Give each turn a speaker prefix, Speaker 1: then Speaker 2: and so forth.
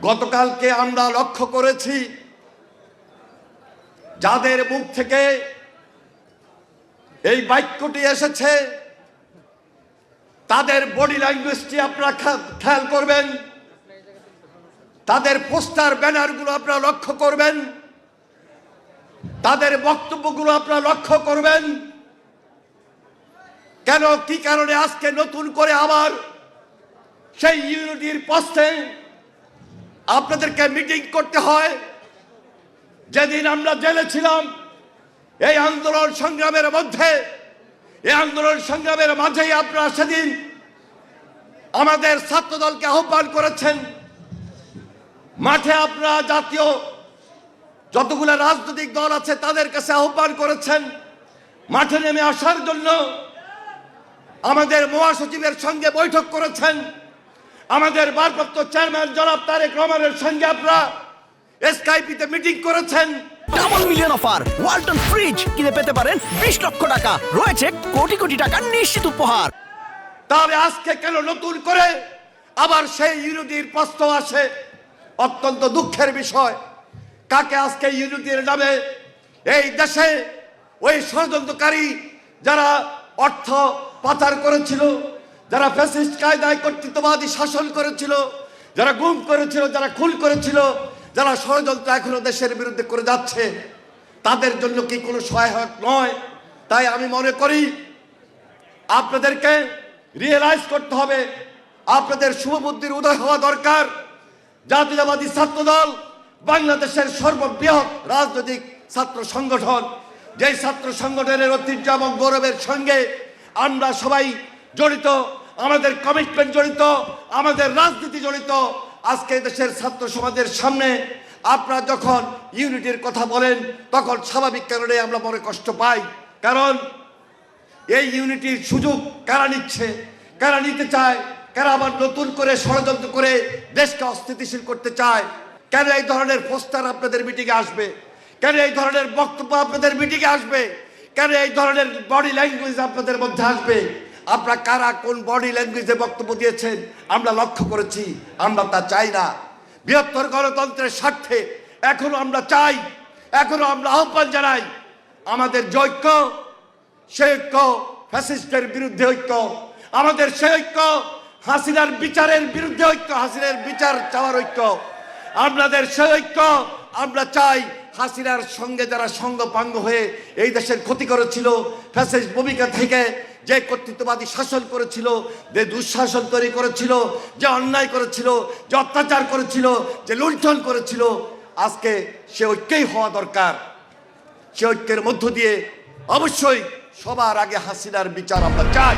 Speaker 1: গতকালকে আমরা লক্ষ্য করেছি যাদের মুখ থেকে এই বাক্যটি এসেছে তাদের বডি ল্যাঙ্গুয়েজটি আপনারা খেয়াল করবেন, তাদের পোস্টার ব্যানারগুলো আপনারা লক্ষ্য করবেন, তাদের বক্তব্যগুলো আপনারা লক্ষ্য করবেন। কেন, কি কারণে আজকে নতুন করে আবার সেই ইউনিটির পোস্টে আপনাদেরকে মিটিং করতে হয়? যেদিন আমরা জেলে ছিলাম, এই আন্দোলন সংগ্রামের মধ্যে, এই আন্দোলন সংগ্রামের মাঝেই আপনারা সেদিন আমাদের ছাত্রদলকে আহ্বান করেছেন। মাঠে আপনারা জাতীয় যতগুলো রাজনৈতিক দল আছে তাদের কাছে আহ্বান করেছেন মাঠে নেমে আসার জন্য। আমাদের মহাসচিবের সঙ্গে বৈঠক করেছেন, আমাদের ভারপ্রাপ্ত চেয়ারম্যান জনাব তারেক রহমানের সঙ্গে আপনারা স্কাইপিতে মিটিং করেছেন।
Speaker 2: Double million offer Walton fridge কিনে পেতে পারেন 20 লক্ষ টাকা, রয়েছে কোটি কোটি টাকার নিশ্চিত উপহার।
Speaker 1: তাহলে আজকে কেন নতুন করে আবার সেই ইউনিটির প্রশ্ন আসে? অত্যন্ত দুঃখের বিষয়। কাকে আজকে ইউনিটির নামে এই দেশে ওই ষড়যন্ত্রকারী যারা অর্থ পাচার করেছিল, যারা ফ্যাসিস্ট কায়দায় কর্তৃত্ববাদী শাসন করেছিল, যারা গুম করেছিল, যারা খুন করেছিল, যারা ষড়যন্ত্র এখনো দেশের বিরুদ্ধে করে যাচ্ছে, তাদের জন্য কি কোনো সহায়ক নয়? তাই আমি মনে করি আপনাদেরকে রিয়েলাইজ করতে হবে, আপনাদের শুভবুদ্ধির উদয় হওয়া দরকার। জাতীয়তাবাদী ছাত্রদল বাংলাদেশের সর্ববৃহৎ রাজনৈতিক ছাত্র সংগঠন, যেই ছাত্র সংগঠনের ঐতিহ্য এবং গৌরবের সঙ্গে আমরা সবাই জড়িত, আমাদের কমিটমেন্ট জড়িত, আমাদের রাজনীতি জড়িত। আজকে দেশের ছাত্র সমাজের সামনে আপনারা যখন ইউনিটির কথা বলেন তখন স্বাভাবিক কারণে আমরা মনে কষ্ট পাই। কারণ এই ইউনিটির সুযোগ কারা নিচ্ছে, কারা নিতে চায়, কারা আবার নতুন করে ষড়যন্ত্র করে দেশকে অস্থিতিশীল করতে চায়। কেন এই ধরনের পোস্টার আপনাদের মিটিংয়ে আসবে? কেন এই ধরনের বক্তব্য আপনাদের মিটিংয়ে আসবে? কেন এই ধরনের বডি ল্যাঙ্গুয়েজ আপনাদের মধ্যে আসবে? আপনারা কারা কোন বডি ল্যাঙ্গুয়েজে বক্তব্য দিয়েছেন আমরা লক্ষ্য করেছি। আমরা তা চাই না। বৃহত্তর গণতন্ত্রের স্বার্থে এখনো আমরা চাই, এখনো আমরা আহ্বান জানাই, আমাদের যে ঐক্য, সে ঐক্য ফ্যাসিস্টের বিরুদ্ধে ঐক্য, আমাদের সে ঐক্য হাসিনার বিচারের বিরুদ্ধে ঐক্য, হাসিনার বিচার চাওয়ার ঐক্য। আপনাদের সে ঐক্য আমরা চাই। হাসিনার সঙ্গে যারা সঙ্গপাঙ্গ হয়ে এই দেশের ক্ষতি করেছিল, ফ্যাসিস্ট ভূমিকা থেকে যে কর্তৃত্ববাদী শাসন করেছিল, যে দুঃশাসন তৈরি করেছিল, যে অন্যায় করেছিল, যে অত্যাচার করেছিল, যে লুণ্ঠন করেছিল, আজকে সে ঐক্যই হওয়া দরকার। সে ঐক্যের মধ্য দিয়ে অবশ্যই সবার আগে হাসিনার বিচার আমরা চাই।